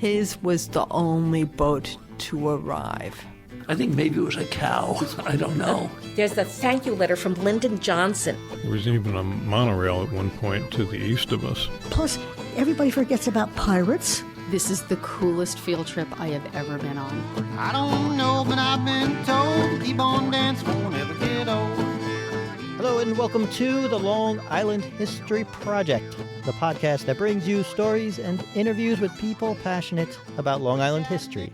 His was the only boat to arrive. I think maybe it was a cow. I don't know. There's the thank you letter from Lyndon Johnson. There was even a monorail at one point to the east of us. Plus, everybody forgets about pirates. This is the coolest field trip I have ever been on. I don't know, but I've been told, keep on dancing, won't ever get old. Hello and welcome to the Long Island History Project, the podcast that brings you stories and interviews with people passionate about Long Island history.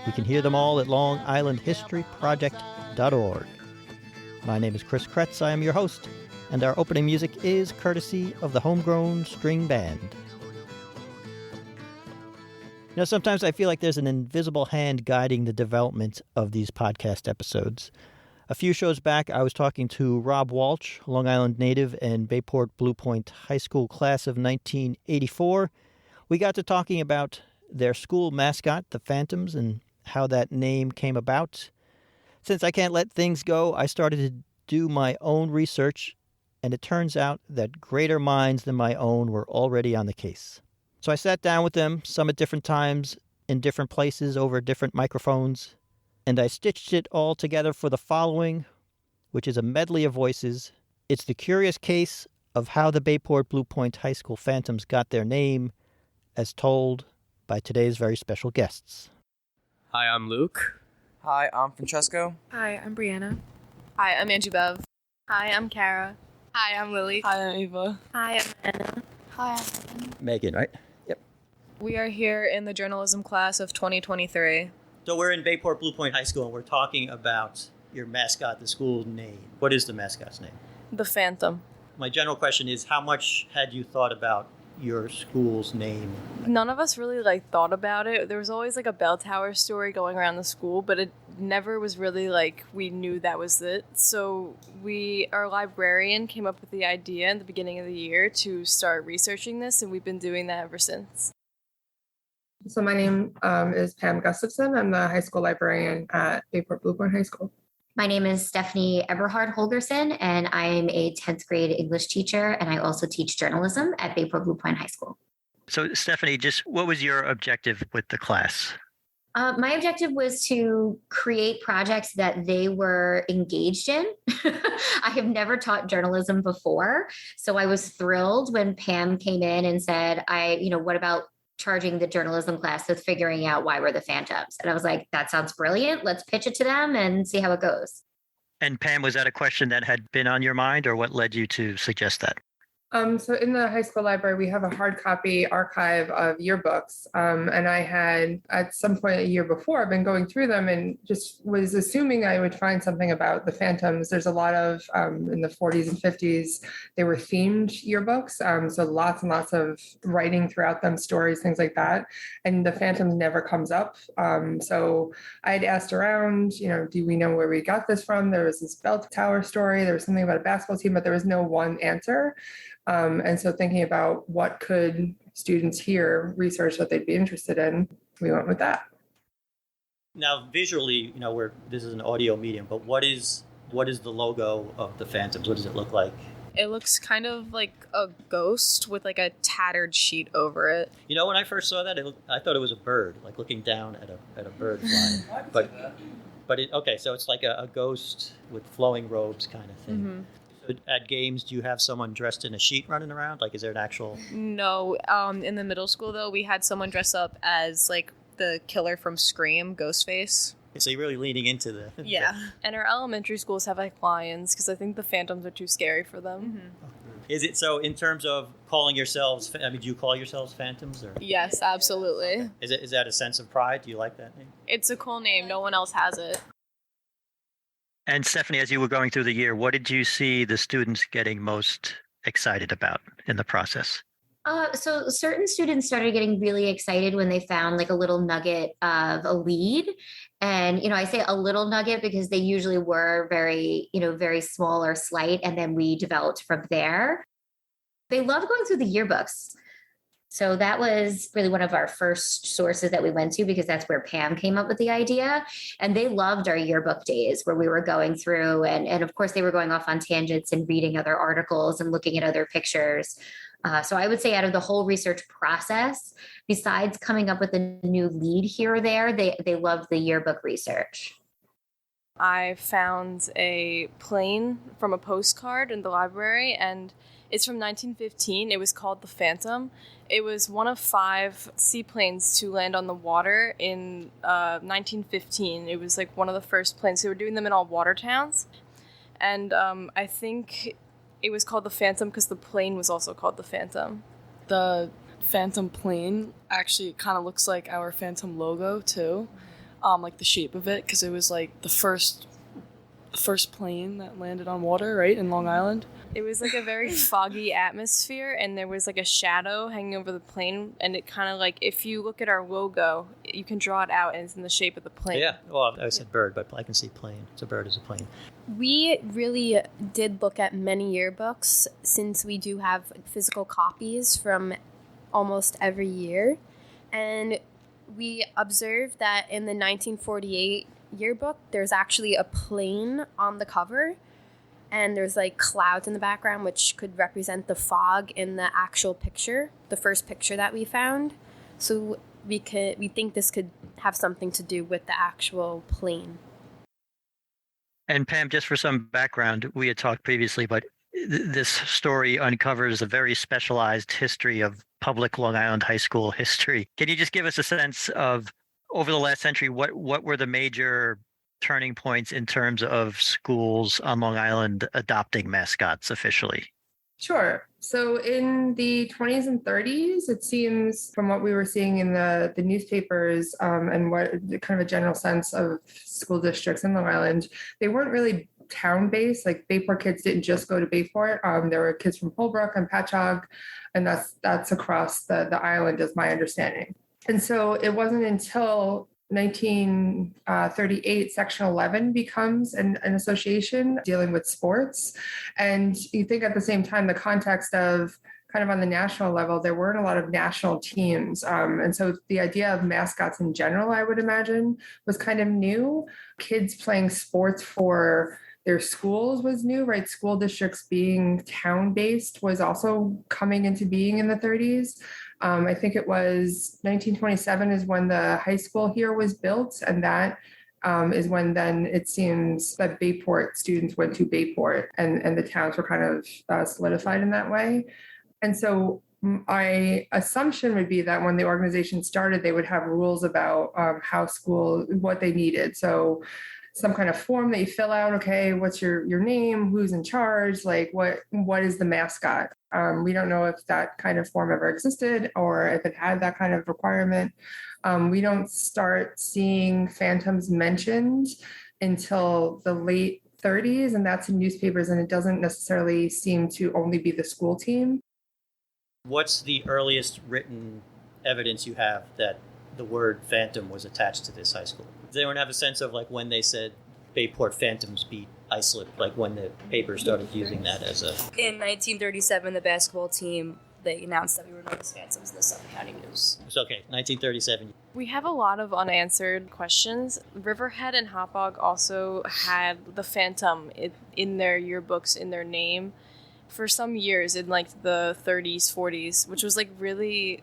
You can hear them all at longislandhistoryproject.org. My name is Chris Kretz. I am your host, and our opening music is courtesy of the Homegrown String Band. You know, sometimes I feel like there's an invisible hand guiding the development of these podcast episodes. A few shows back, I was talking to Rob Walsh, Long Island native and Bayport Blue Point High School class of 1984. We got to talking about their school mascot, the Phantoms, and how that name came about. Since I can't let things go, I started to do my own research, and it turns out that greater minds than my own were already on the case. So I sat down with them, some at different times, in different places, over different microphones, and I stitched it all together for the following, which is a medley of voices. It's the curious case of how the Bayport Blue Point High School Phantoms got their name, as told by today's very special guests. Hi, I'm Luke. Hi, I'm Francesco. Hi, I'm Brianna. Hi, I'm Angie Bev. Hi, I'm Kara. Hi, I'm Lily. Hi, I'm Eva. Hi, I'm Anna. Hi, I'm Megan, right? Yep. We are here in the journalism class of 2023. So we're in Bayport Blue Point High School, and we're talking about your mascot, the school name. What is the mascot's name? The Phantom. My general question is, how much had you thought about your school's name? None of us really thought about it. There was always a bell tower story going around the school, but it never was really we knew that was it. So our librarian came up with the idea in the beginning of the year to start researching this, and we've been doing that ever since. So my name is Pam Gustafson. I'm the high school librarian at Bayport Blue Point High School. My name is Stephanie Eberhard-Holgerson, and I'm a 10th grade English teacher, and I also teach journalism at Bayport Blue Point High School. So Stephanie, just what was your objective with the class? My objective was to create projects that they were engaged in. I have never taught journalism before, so I was thrilled when Pam came in and said, what about charging the journalism class with figuring out why we're the Phantoms? And I was like, that sounds brilliant. Let's pitch it to them and see how it goes. And Pam, was that a question that had been on your mind, or what led you to suggest that? So in the high school library, we have a hard copy archive of yearbooks. And I had, at some point a year before, been going through them and just was assuming I would find something about the Phantoms. There's a lot of, in the 40s and 50s, they were themed yearbooks. So lots and lots of writing throughout them, stories, things like that. And the Phantoms never comes up. So I had asked around, do we know where we got this from? There was this bell tower story. There was something about a basketball team, but there was no one answer. And so thinking about what could students here research that they'd be interested in, we went with that. Now, visually, this is an audio medium, but what is the logo of the Phantoms? What does it look like? It looks kind of like a ghost with a tattered sheet over it. When I first saw that, I thought it was a bird, looking down at a bird flying. So it's like a ghost with flowing robes kind of thing. Mm-hmm. At games, do you have someone dressed in a sheet running around? Is there an actual... No. In the middle school, though, we had someone dress up as, the killer from Scream, Ghostface. So you're really leaning into the... Yeah. And our elementary schools have, lions, because I think the Phantoms are too scary for them. Mm-hmm. Is it so in terms of calling yourselves... do you call yourselves Phantoms? Or? Yes, absolutely. Okay. Is that a sense of pride? Do you like that name? It's a cool name. No one else has it. And Stephanie, as you were going through the year, what did you see the students getting most excited about in the process? So certain students started getting really excited when they found a little nugget of a lead. And, I say a little nugget because they usually were very, very small or slight. And then we developed from there. They loved going through the yearbooks. So that was really one of our first sources that we went to because that's where Pam came up with the idea. And they loved our yearbook days where we were going through and of course they were going off on tangents and reading other articles and looking at other pictures. So I would say out of the whole research process, besides coming up with a new lead here or there, they loved the yearbook research. I found a plane from a postcard in the library, and it's from 1915. It was called the Phantom. It was one of 5 seaplanes to land on the water in 1915. It was like one of the first planes. They were doing them in all water towns. And I think it was called the Phantom because the plane was also called the Phantom. The Phantom plane actually kind of looks like our Phantom logo too. Like the shape of it, because it was like the first plane that landed on water, right, in Long Island. It was like a very foggy atmosphere, and there was like a shadow hanging over the plane, and it kind of like, if you look at our logo, you can draw it out, and it's in the shape of the plane. Yeah, well, I said bird, but I can see plane. It's a bird is a plane. We really did look at many yearbooks since we do have physical copies from almost every year, and we observed that in the 1948 yearbook, there's actually a plane on the cover, and there's like clouds in the background, which could represent the fog in the actual picture, the first picture that we found. So we think this could have something to do with the actual plane. And Pam, just for some background, we had talked previously, but this story uncovers a very specialized history of public Long Island high school history. Can you just give us a sense of, over the last century, what were the major turning points in terms of schools on Long Island adopting mascots officially? Sure. So in the 20s and 30s, it seems from what we were seeing in the newspapers and what kind of a general sense of school districts in Long Island, they weren't really town-based. Like Bayport kids didn't just go to Bayport. There were kids from Holbrook and Patchogue, and that's across the island, is my understanding. And so it wasn't until 1938, Section 11 becomes an association dealing with sports. And you think at the same time, the context of kind of on the national level, there weren't a lot of national teams. And so the idea of mascots in general, I would imagine, was kind of new. Kids playing sports for their schools was new, right? School districts being town-based was also coming into being in the 30s. I think it was 1927 is when the high school here was built, and that is when then it seems that Bayport students went to Bayport, and the towns were kind of solidified in that way. And so my assumption would be that when the organization started, they would have rules about how school, what they needed. So some kind of form that you fill out. Okay, what's your name? Who's in charge? Like what is the mascot? We don't know if that kind of form ever existed or if it had that kind of requirement. We don't start seeing phantoms mentioned until the late 30s, and that's in newspapers, and it doesn't necessarily seem to only be the school team. What's the earliest written evidence you have that the word phantom was attached to this high school? Does anyone have a sense of like when they said Bayport Phantoms beat Islip, like when the paper started using that as a... In 1937, the basketball team, they announced that we were known as Phantoms in the Suffolk County News. It's okay, 1937. We have a lot of unanswered questions. Riverhead and Hauppauge also had the Phantom in their yearbooks, in their name, for some years in like the 30s, 40s, which was like really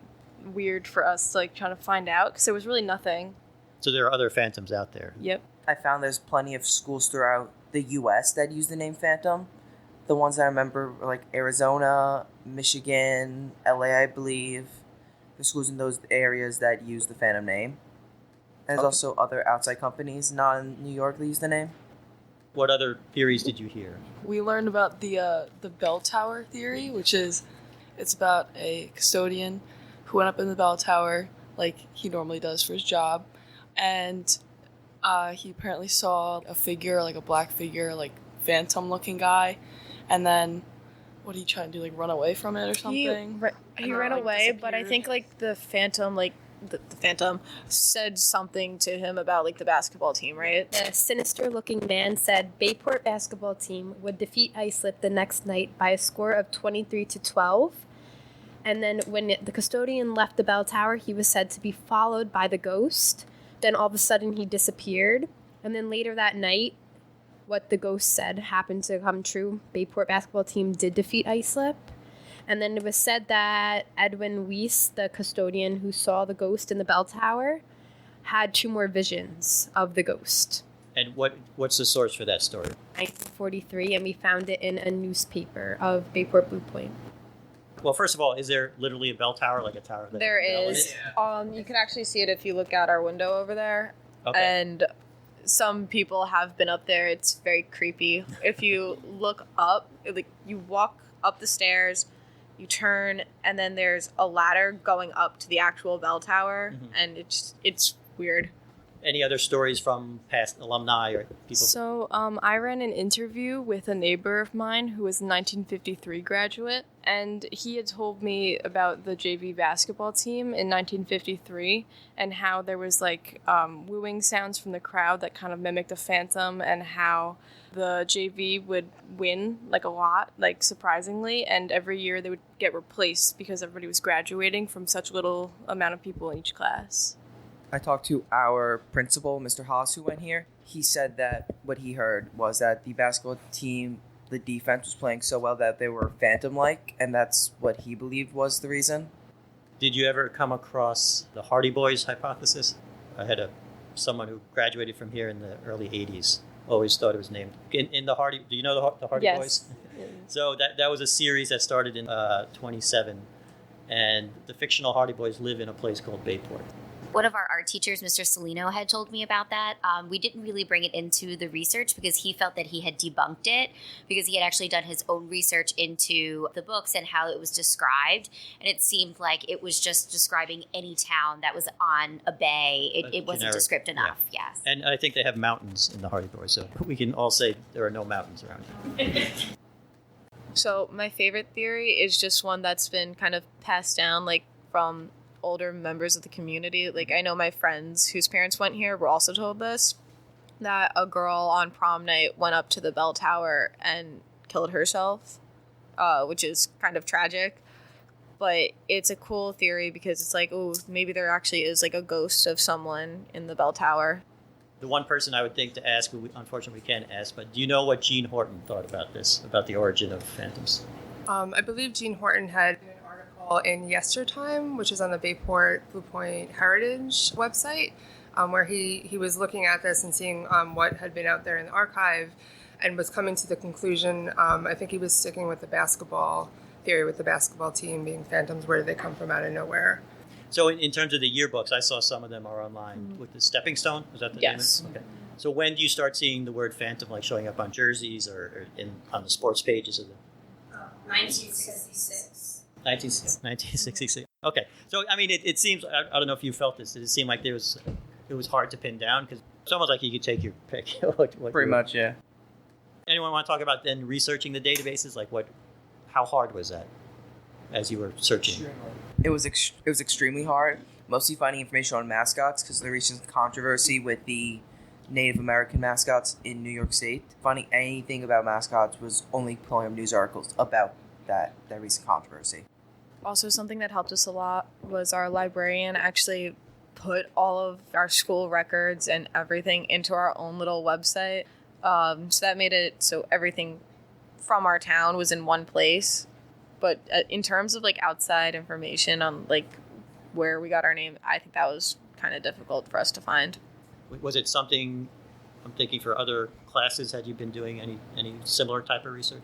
weird for us to like trying to find out because there was really nothing. So there are other phantoms out there. Yep. I found there's plenty of schools throughout the U.S. that use the name Phantom. The ones that I remember are like Arizona, Michigan, L.A., I believe. There's schools in those areas that use the Phantom name. And there's also other outside companies, not in New York, that use the name. What other theories did you hear? We learned about the bell tower theory, which is it's about a custodian who went up in the bell tower like he normally does for his job, and he apparently saw a figure, like a black figure, like phantom-looking guy, and then what did he try to do, like run away from it or something? He ran away, but I think like the Phantom, like the Phantom said something to him about like the basketball team, right? A sinister-looking man said Bayport basketball team would defeat Islip the next night by a score of 23-12. And then when the custodian left the bell tower, he was said to be followed by the ghost. Then all of a sudden he disappeared. And then later that night, what the ghost said happened to come true. Bayport basketball team did defeat Islip. And then it was said that Edwin Weiss, the custodian who saw the ghost in the bell tower, had 2 more visions of the ghost. And what's the source for that story? 1943, and we found it in a newspaper of Bayport Blue Point. Well, first of all, is there literally a bell tower, like a tower? That There is. You can actually see it if you look out our window over there. Okay. And some people have been up there. It's very creepy. If you look up, like you walk up the stairs, you turn, and then there's a ladder going up to the actual bell tower, and it's weird. Any other stories from past alumni or people? So I ran an interview with a neighbor of mine who was a 1953 graduate, and he had told me about the JV basketball team in 1953 and how there was like wooing sounds from the crowd that kind of mimicked a phantom, and how the JV would win like a lot, like surprisingly, and every year they would get replaced because everybody was graduating from such little amount of people in each class. I talked to our principal, Mr. Haas, who went here. He said that what he heard was that the basketball team, the defense was playing so well that they were phantom-like, and that's what he believed was the reason. Did you ever come across the Hardy Boys hypothesis? I had someone who graduated from here in the early 80s. Always thought it was named. In the Hardy, do you know the Hardy Boys? So that was a series that started in 27, and the fictional Hardy Boys live in a place called Bayport. One of our art teachers, Mr. Salino, had told me about that. We didn't really bring it into the research because he felt that he had debunked it, because he had actually done his own research into the books and how it was described. And it seemed like it was just describing any town that was on a bay. It wasn't descriptive enough, yes. And I think they have mountains in the Hardy Boys, so we can all say there are no mountains around here. So my favorite theory is just one that's been kind of passed down, like from older members of the community. Like I know my friends whose parents went here were also told this, that a girl on prom night went up to the bell tower and killed herself, which is kind of tragic. But it's a cool theory because it's like, oh, maybe there actually is like a ghost of someone in the bell tower. The one person I would think to ask, who unfortunately we can't ask, but do you know what Gene Horton thought about this, about the origin of phantoms? I believe Gene Horton had in Yestertime, which is on the Bayport Blue Point Heritage website, where he was looking at this and seeing what had been out there in the archive, and was coming to the conclusion, I think he was sticking with the basketball theory, with the basketball team being phantoms. Where did they come from out of nowhere? So in terms of the yearbooks, I saw some of them are online with the stepping stone. Was that the name? Yes. Okay. So when do you start seeing the word phantom like showing up on jerseys or on the sports pages of the 1966. 1966. Okay. So, I mean, it seems, I don't know if you felt this, did it seem like it was hard to pin down? Because it's almost like you could take your pick. Pretty much, yeah. Anyone want to talk about then researching the databases? Like how hard was that as you were searching? It was extremely hard, mostly finding information on mascots because of the recent controversy with the Native American mascots in New York State. Finding anything about mascots was only pulling up news articles about that recent controversy. Also, something that helped us a lot was our librarian actually put all of our school records and everything into our own little website. So that made it so everything from our town was in one place. But in terms of like outside information on like where we got our name, I think that was kind of difficult for us to find. Was it something, I'm thinking for other classes, had you been doing any similar type of research?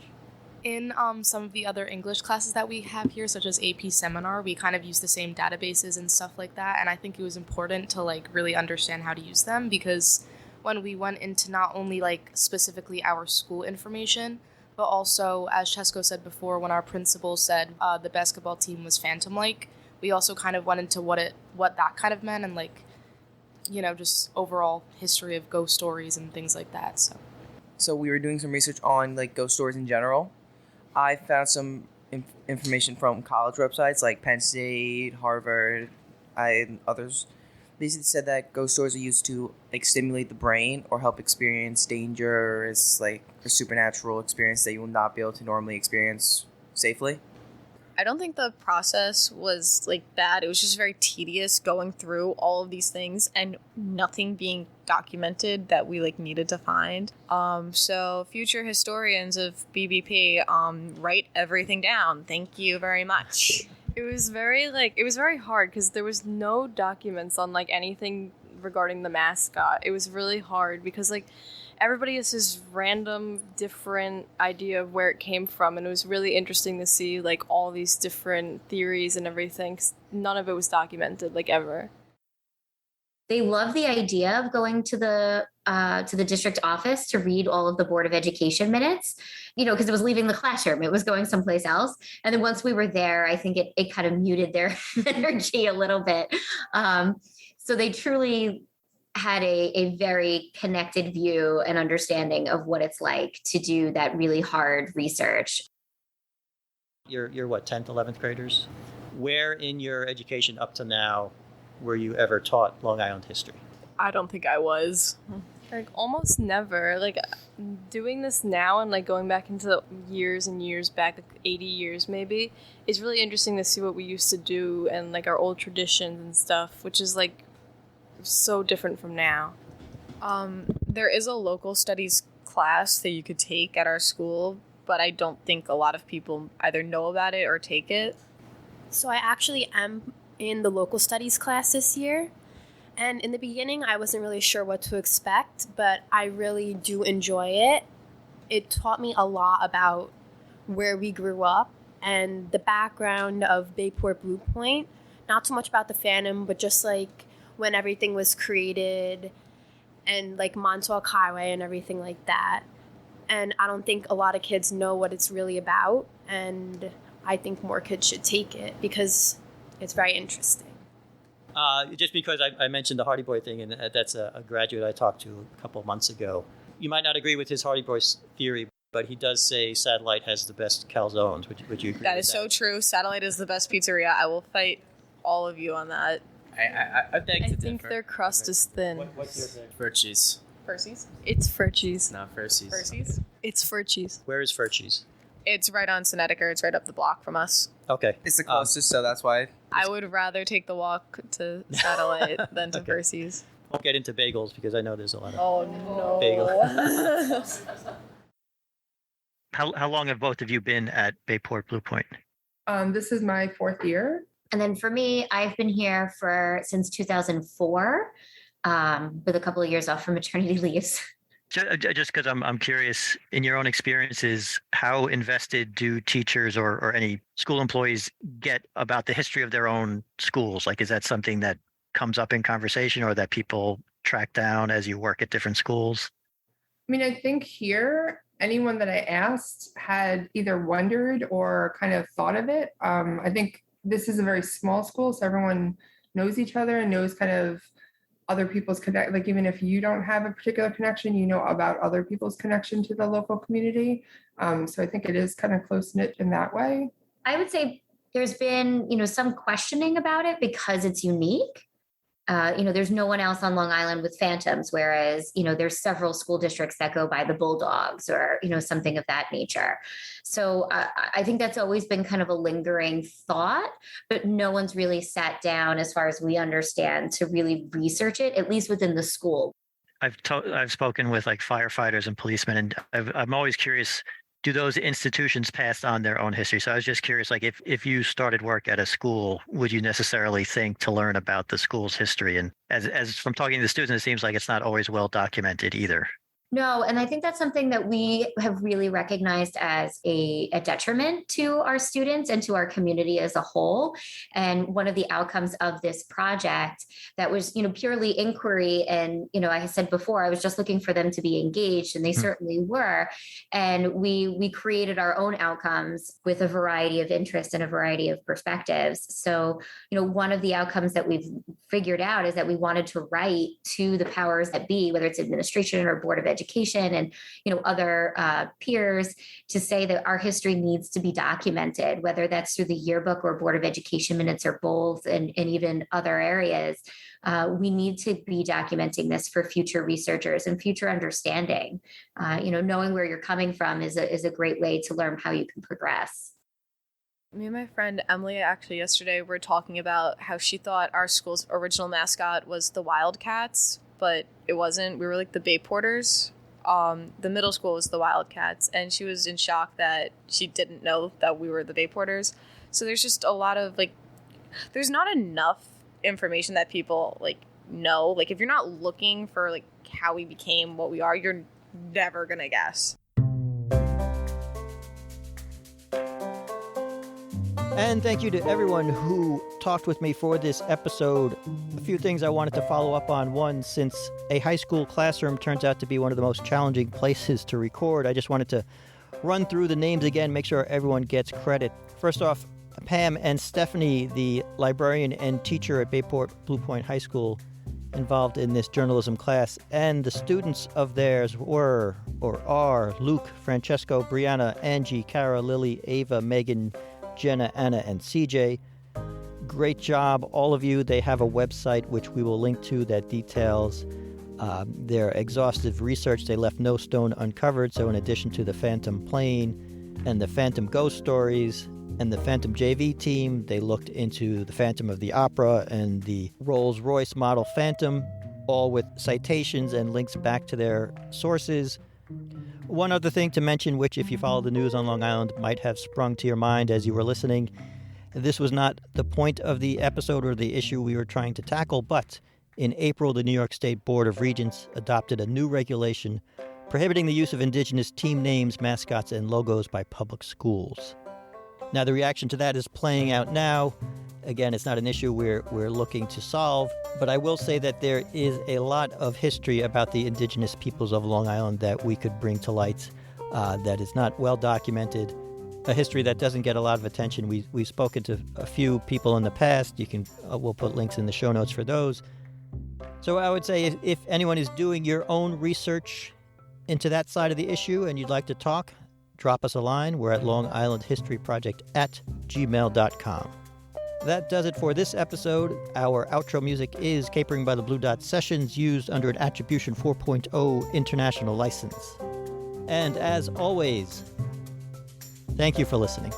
In some of the other English classes that we have here, such as AP Seminar, we kind of use the same databases and stuff like that. And I think it was important to like really understand how to use them, because when we went into not only like specifically our school information, but also, as Chesko said before, when our principal said the basketball team was phantom-like, we also kind of went into what that kind of meant, and like, you know, just overall history of ghost stories and things like that. So we were doing some research on like ghost stories in general. I found some information from college websites like Penn State, Harvard, and others. Basically said that ghost stories are used to like stimulate the brain or help experience danger. It's like a supernatural experience that you will not be able to normally experience safely. I don't think the process was like bad. It was just very tedious going through all of these things and nothing being documented that we like needed to find. So future historians of BBP, write everything down. Thank you very much. It was very hard because there was no documents on like anything regarding the mascot. It was really hard because like everybody has this random different idea of where it came from, and it was really interesting to see like all these different theories and everything. 'Cause none of it was documented like ever. They love the idea of going to the district office to read all of the Board of Education minutes, because it was leaving the classroom. It was going someplace else. And then once we were there, I think it kind of muted their energy a little bit. So they truly had a very connected view and understanding of what it's like to do that really hard research. You're what, 10th, 11th graders? Where in your education up to now were you ever taught Long Island history? I don't think I was. Like almost never. Like doing this now and like going back into years and years back, like 80 years maybe, is really interesting to see what we used to do and like our old traditions and stuff, which is like so different from now. There is a local studies class that you could take at our school, but I don't think a lot of people either know about it or take it. So I actually am in the local studies class this year. And in the beginning, I wasn't really sure what to expect, but I really do enjoy it. It taught me a lot about where we grew up and the background of Bayport Blue Point. Not so much about the Phantom, but just like when everything was created and like Montauk Highway and everything like that. And I don't think a lot of kids know what it's really about. And I think more kids should take it because it's very interesting. Just because I mentioned the Hardy Boy thing, and that's a graduate I talked to a couple of months ago. You might not agree with his Hardy Boy theory, but he does say Satellite has the best calzones. Would you agree That with is so true. Satellite is the best pizzeria. I will fight all of you on that. I beg to think differ. their crust is thin. What's your thing? Furchies. Furcies? It's Furchies. No, Furcies. Furcies? It's Furchies. Where is Furchies? It's right on Sonnetiker. It's right up the block from us. Okay. It's the closest, so that's why. I would rather take the walk to Satellite than to Furcies. Won't get into bagels because I know there's a lot of Oh, no. bagels. How long have both of you been at Bayport Blue Point? This is my 4th year. And then for me, I've been here since 2004, with a couple of years off for maternity leaves. Just because I'm curious, in your own experiences, how invested do teachers or any school employees get about the history of their own schools? Like, is that something that comes up in conversation or that people track down as you work at different schools? I mean, I think here, anyone that I asked had either wondered or kind of thought of it. I think this is a very small school, so everyone knows each other and knows kind of other people's connect. Like even if you don't have a particular connection, you know about other people's connection to the local community. So I think it is kind of close knit in that way. I would say there's been, some questioning about it because it's unique. There's no one else on Long Island with phantoms, whereas, there's several school districts that go by the Bulldogs or, something of that nature. So I think that's always been kind of a lingering thought, but no one's really sat down, as far as we understand, to really research it, at least within the school. I've spoken with like firefighters and policemen, and I'm always curious, do those institutions pass on their own history? So I was just curious, like if you started work at a school, would you necessarily think to learn about the school's history? And as from talking to the students, it seems like it's not always well documented either. No, and I think that's something that we have really recognized as a detriment to our students and to our community as a whole. And one of the outcomes of this project that was, purely inquiry. And, I said before, I was just looking for them to be engaged, and they certainly were. And we created our own outcomes with a variety of interests and a variety of perspectives. So, one of the outcomes that we've figured out is that we wanted to write to the powers that be, whether it's administration or Board of Education and other peers, to say that our history needs to be documented, whether that's through the yearbook or Board of Education minutes or both, and even other areas. We need to be documenting this for future researchers and future understanding. Knowing where you're coming from is a great way to learn how you can progress. Me and my friend Emily actually yesterday were talking about how she thought our school's original mascot was the Wildcats, but it wasn't. We were like the Bayporters. The middle school was the Wildcats, and she was in shock that she didn't know that we were the Bayporters. So there's just a lot of there's not enough information that people know. Like if you're not looking for how we became what we are, you're never gonna guess. And thank you to everyone who talked with me for this episode. A few things I wanted to follow up on. One, since a high school classroom turns out to be one of the most challenging places to record, I just wanted to run through the names again, make sure everyone gets credit. First off, Pam and Stephanie, the librarian and teacher at Bayport Blue Point High School, involved in this journalism class, and the students of theirs were, or are, Luke, Francesco, Brianna, Angie, Cara, Lily, Ava, Megan, Jenna, Anna, and CJ. Great job, all of you. They have a website which we will link to that details their exhaustive research. They left no stone uncovered. So in addition to the Phantom plane and the Phantom ghost stories and the Phantom JV team, they looked into the Phantom of the Opera and the Rolls-Royce model Phantom, all with citations and links back to their sources. One other thing to mention, which if you follow the news on Long Island might have sprung to your mind as you were listening, this was not the point of the episode or the issue we were trying to tackle, but in April, the New York State Board of Regents adopted a new regulation prohibiting the use of indigenous team names, mascots, and logos by public schools. Now, the reaction to that is playing out now. Again, it's not an issue we're looking to solve, but I will say that there is a lot of history about the indigenous peoples of Long Island that we could bring to light that is not well documented, a history that doesn't get a lot of attention. We've spoken to a few people in the past. We'll put links in the show notes for those. So I would say if anyone is doing your own research into that side of the issue and you'd like to talk, drop us a line. We're at longislandhistoryproject@gmail.com. That does it for this episode. Our outro music is Capering by the Blue Dot Sessions, used under an Attribution 4.0 international license. And as always, thank you for listening.